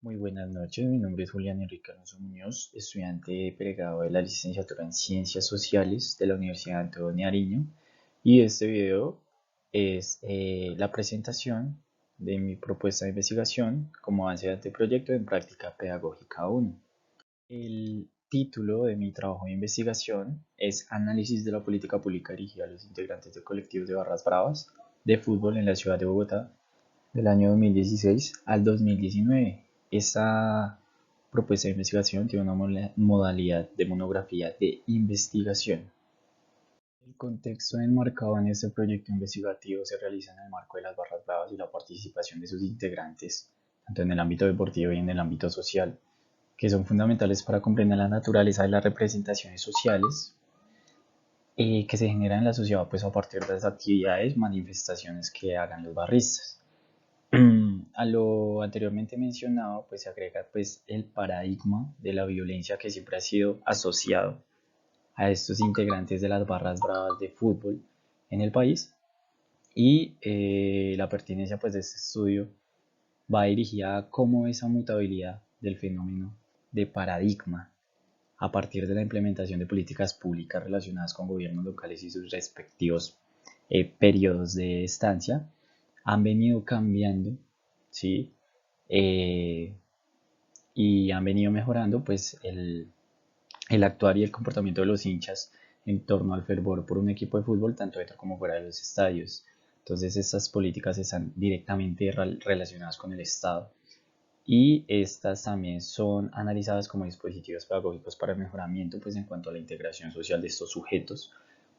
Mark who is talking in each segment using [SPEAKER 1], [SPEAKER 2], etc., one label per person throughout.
[SPEAKER 1] Muy buenas noches, mi nombre es Julián Enrique Alonso Muñoz, estudiante pregrado de la licenciatura en Ciencias Sociales de la Universidad Antonio de Nariño, y este video es la presentación de mi propuesta de investigación como avance de anteproyecto en práctica pedagógica 1. El título de mi trabajo de investigación es Análisis de la política pública dirigida a los integrantes de colectivos de barras bravas de fútbol en la ciudad de Bogotá del año 2016 al 2019. Esta propuesta de investigación tiene una modalidad de monografía de investigación. El contexto enmarcado en este proyecto investigativo se realiza en el marco de las barras bravas y la participación de sus integrantes, tanto en el ámbito deportivo y en el ámbito social, que son fundamentales para comprender la naturaleza de las representaciones sociales que se generan en la sociedad pues, a partir de las actividades, manifestaciones que hagan los barristas. A lo anteriormente mencionado, pues se agrega pues el paradigma de la violencia que siempre ha sido asociado a estos integrantes de las barras bravas de fútbol en el país, y la pertinencia pues de este estudio va dirigida a cómo esa mutabilidad del fenómeno de paradigma a partir de la implementación de políticas públicas relacionadas con gobiernos locales y sus respectivos periodos de estancia han venido cambiando, ¿sí? Eh, y han venido mejorando pues el actuar y el comportamiento de los hinchas en torno al fervor por un equipo de fútbol, tanto dentro como fuera de los estadios. Entonces estas políticas están directamente relacionadas con el Estado, y estas también son analizadas como dispositivos pedagógicos para el mejoramiento pues en cuanto a la integración social de estos sujetos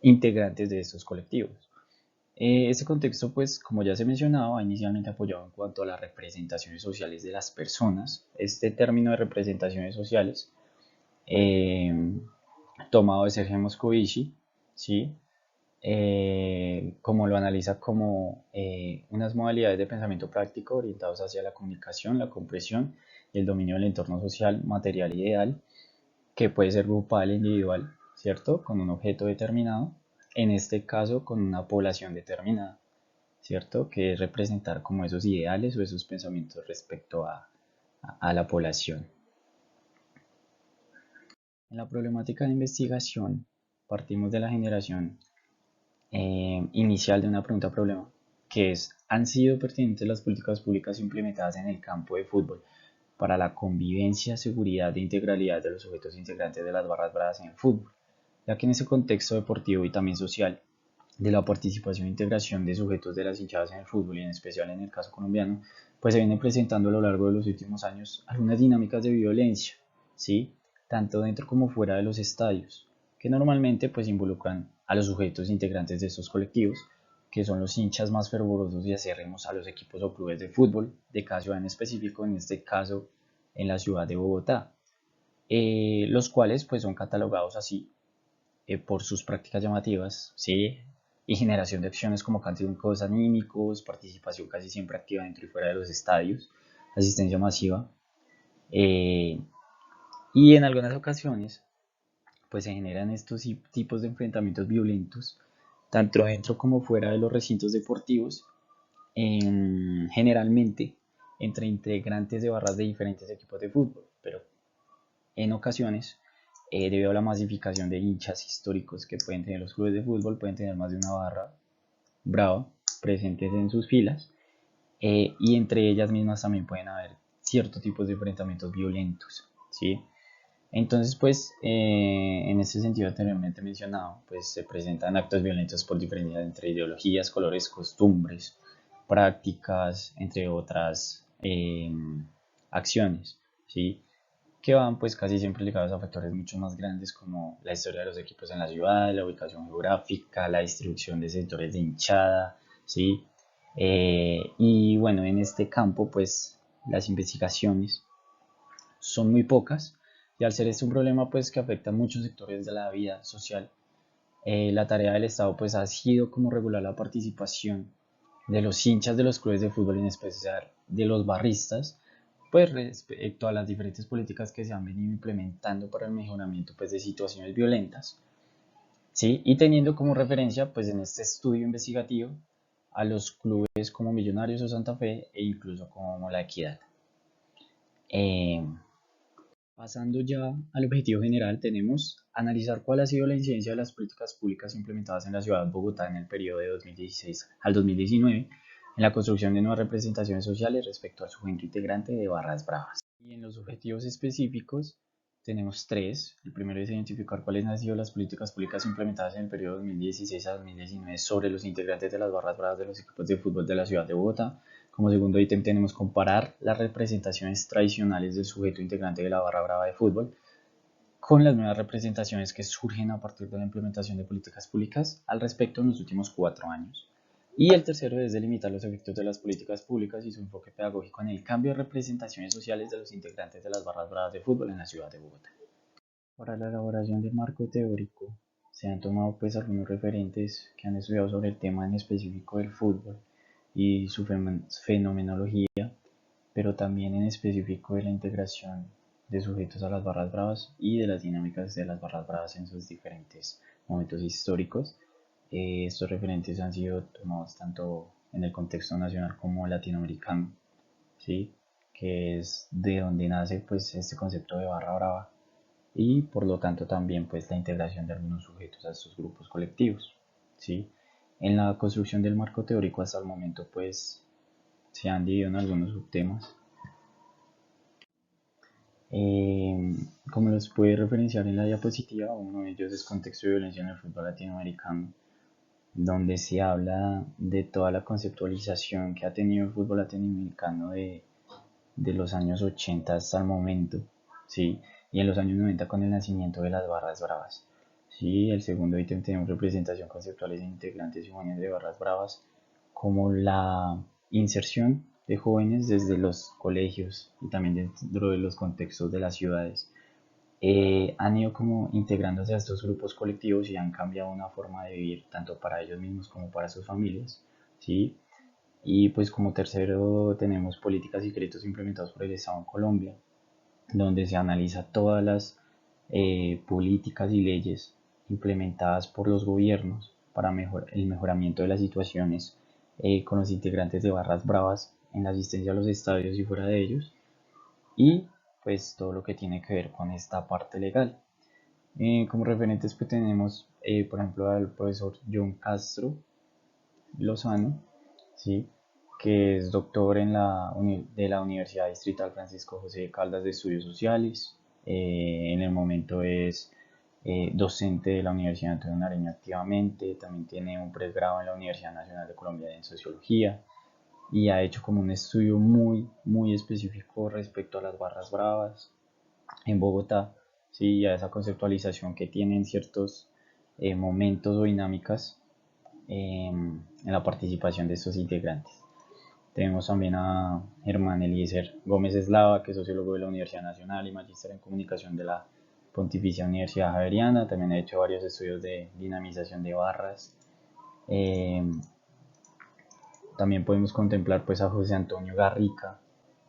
[SPEAKER 1] integrantes de estos colectivos. Este contexto, pues, como ya se mencionaba, va inicialmente apoyado en cuanto a las representaciones sociales de las personas. Este término de representaciones sociales, eh, tomado de Sergio Moscovici, ¿sí? Como lo analiza como unas modalidades de pensamiento práctico orientados hacia la comunicación, la comprensión y el dominio del entorno social, material y ideal, que puede ser grupal e individual, ¿cierto? Con un objeto determinado, en este caso con una población determinada, ¿cierto? Que es representar como esos ideales o esos pensamientos respecto a la población. En la problemática de investigación partimos de la generación inicial de una pregunta-problema, que es: ¿han sido pertinentes las políticas públicas implementadas en el campo de fútbol para la convivencia, seguridad e integralidad de los sujetos integrantes de las barras bravas en el fútbol? Ya que en ese contexto deportivo y también social de la participación e integración de sujetos de las hinchadas en el fútbol, y en especial en el caso colombiano, pues se vienen presentando a lo largo de los últimos años algunas dinámicas de violencia, ¿sí? Tanto dentro como fuera de los estadios, que normalmente pues involucran a los sujetos integrantes de estos colectivos, que son los hinchas más fervorosos y acérrimos a los equipos o clubes de fútbol de cada ciudad en específico, en este caso en la ciudad de Bogotá, los cuales pues son catalogados así por sus prácticas llamativas, ¿sí? Y generación de acciones como cánticos anímicos, participación casi siempre activa dentro y fuera de los estadios, asistencia masiva, eh, y en algunas ocasiones pues se generan estos tipos de enfrentamientos violentos tanto dentro como fuera de los recintos deportivos, generalmente entre integrantes de barras de diferentes equipos de fútbol, pero en ocasiones, debido a la masificación de hinchas históricos que pueden tener los clubes de fútbol, pueden tener más de una barra brava presentes en sus filas, y entre ellas mismas también pueden haber ciertos tipos de enfrentamientos violentos, ¿sí? Entonces, pues, en este sentido anteriormente mencionado, pues se presentan actos violentos por diferencias entre ideologías, colores, costumbres, prácticas, entre otras acciones, ¿sí? Que van pues casi siempre ligados a factores mucho más grandes como la historia de los equipos en la ciudad, la ubicación geográfica, la distribución de sectores de hinchada, ¿sí? Y bueno, en este campo pues las investigaciones son muy pocas, y al ser este un problema pues que afecta a muchos sectores de la vida social, la tarea del Estado pues ha sido como regular la participación de los hinchas de los clubes de fútbol, en especial de los barristas, pues respecto a las diferentes políticas que se han venido implementando para el mejoramiento pues de situaciones violentas, ¿sí? Y teniendo como referencia pues en este estudio investigativo a los clubes como Millonarios o Santa Fe, e incluso como La Equidad. Eh, Pasando ya al objetivo general, tenemos analizar cuál ha sido la incidencia de las políticas públicas implementadas en la ciudad de Bogotá en el periodo de 2016 al 2019 en la construcción de nuevas representaciones sociales respecto al sujeto integrante de Barras Bravas. Y en los objetivos específicos tenemos tres. El primero es identificar cuáles han sido las políticas públicas implementadas en el periodo 2016 a 2019 sobre los integrantes de las Barras Bravas de los equipos de fútbol de la ciudad de Bogotá. Como segundo ítem tenemos comparar las representaciones tradicionales del sujeto integrante de la barra brava de fútbol con las nuevas representaciones que surgen a partir de la implementación de políticas públicas al respecto en los últimos 4 años. Y el tercero es delimitar los efectos de las políticas públicas y su enfoque pedagógico en el cambio de representaciones sociales de los integrantes de las barras bravas de fútbol en la ciudad de Bogotá. Para la elaboración del marco teórico se han tomado pues algunos referentes que han estudiado sobre el tema en específico del fútbol y su fenomenología, pero también en específico de la integración de sujetos a las barras bravas y de las dinámicas de las barras bravas en sus diferentes momentos históricos. Estos referentes han sido tomados tanto en el contexto nacional como latinoamericano, ¿sí? Que es de donde nace pues este concepto de barra brava y por lo tanto también pues la integración de algunos sujetos a estos grupos colectivos, ¿sí? En la construcción del marco teórico hasta el momento pues se han dividido en algunos subtemas. Eh, Como los puede referenciar en la diapositiva, uno de ellos es contexto de violencia en el fútbol latinoamericano, donde se habla de toda la conceptualización que ha tenido el fútbol latinoamericano de los años 80 hasta el momento, ¿sí? Y en los años 90 con el nacimiento de las barras bravas. ¿Sí? El segundo ítem tenemos representación conceptual de integrantes y jóvenes de barras bravas, como la inserción de jóvenes desde los colegios y también dentro de los contextos de las ciudades. Han ido como integrándose a estos grupos colectivos y han cambiado una forma de vivir tanto para ellos mismos como para sus familias, ¿sí? Y pues como tercero tenemos políticas y créditos implementados por el Estado en Colombia, donde se analiza todas las políticas y leyes implementadas por los gobiernos para el mejoramiento de las situaciones con los integrantes de barras bravas en la asistencia a los estadios y fuera de ellos, y pues todo lo que tiene que ver con esta parte legal. Como referentes pues tenemos por ejemplo al profesor John Castro Lozano, ¿sí? Que es doctor de la Universidad Distrital Francisco José de Caldas de Estudios Sociales. En el momento es docente de la Universidad Antonio Nariño activamente, también tiene un pregrado en la Universidad Nacional de Colombia en Sociología y ha hecho como un estudio muy específico respecto a las barras bravas en Bogotá, ¿sí? Y a esa conceptualización que tienen ciertos momentos o dinámicas en la participación de estos integrantes. Tenemos también a Germán Eliezer Gómez Eslava, que es sociólogo de la Universidad Nacional y magíster en comunicación de la Pontificia Universidad Javeriana. También ha hecho varios estudios de dinamización de barras. Eh, También podemos contemplar pues a José Antonio Garrica,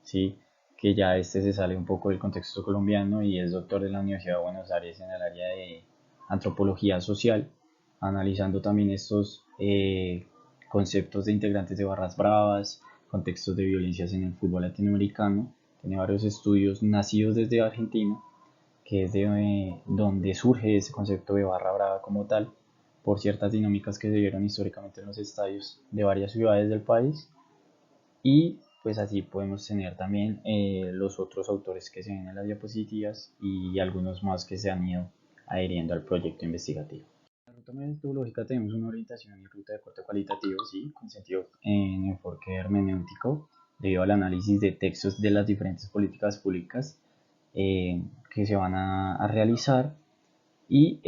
[SPEAKER 1] ¿sí? Que ya este se sale un poco del contexto colombiano y es doctor de la Universidad de Buenos Aires en el área de antropología social, analizando también estos conceptos de integrantes de barras bravas, contextos de violencias en el fútbol latinoamericano. Tiene varios estudios nacidos desde Argentina, que es de donde surge ese concepto de barra brava como tal, por ciertas dinámicas que se dieron históricamente en los estadios de varias ciudades del país. Y pues así podemos tener también los otros autores que se ven en las diapositivas y algunos más que se han ido adheriendo al proyecto investigativo. En la ruta metodológica tenemos una orientación y ruta de corte cualitativo, sí, con sentido en enfoque hermenéutico, debido al análisis de textos de las diferentes políticas públicas que se van a realizar y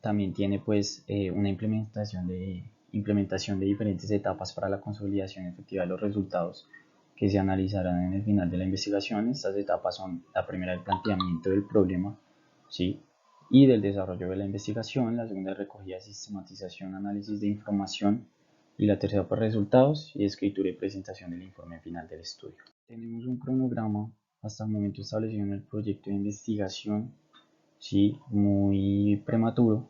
[SPEAKER 1] también tiene pues una implementación de diferentes etapas para la consolidación efectiva de los resultados que se analizarán en el final de la investigación. Estas etapas son la primera, el planteamiento del problema, ¿sí? Y del desarrollo de la investigación, la segunda recogida, sistematización, análisis de información y la tercera por resultados y escritura y presentación del informe final del estudio. Tenemos un cronograma hasta el momento establecido en el proyecto de investigación, sí, muy prematuro,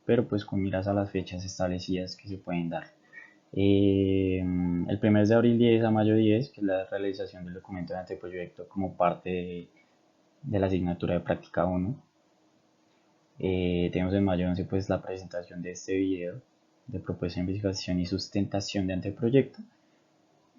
[SPEAKER 1] pero pues con miras a las fechas establecidas que se pueden dar. El 1 de abril 10 a mayo 10, que es la realización del documento de anteproyecto como parte de la asignatura de práctica 1. Tenemos en mayo 11 pues la presentación de este video de propuesta de investigación y sustentación de anteproyecto.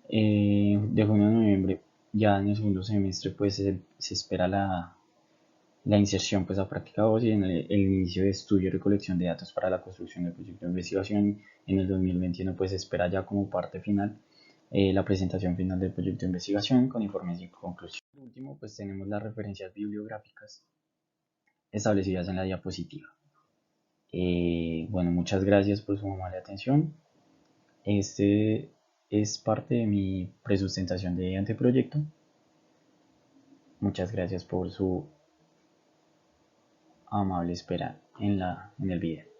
[SPEAKER 1] De junio a noviembre, ya en el segundo semestre, pues se espera la inserción pues a práctica 2 y en el inicio de estudio y recolección de datos para la construcción del proyecto de investigación. En el 2021 pues se espera ya como parte final la presentación final del proyecto de investigación con informes y conclusión. Por último, pues tenemos las referencias bibliográficas establecidas en la diapositiva. Bueno, muchas gracias por su amable atención. Este es parte de mi presustentación de anteproyecto. Muchas gracias por su amable espera en el video.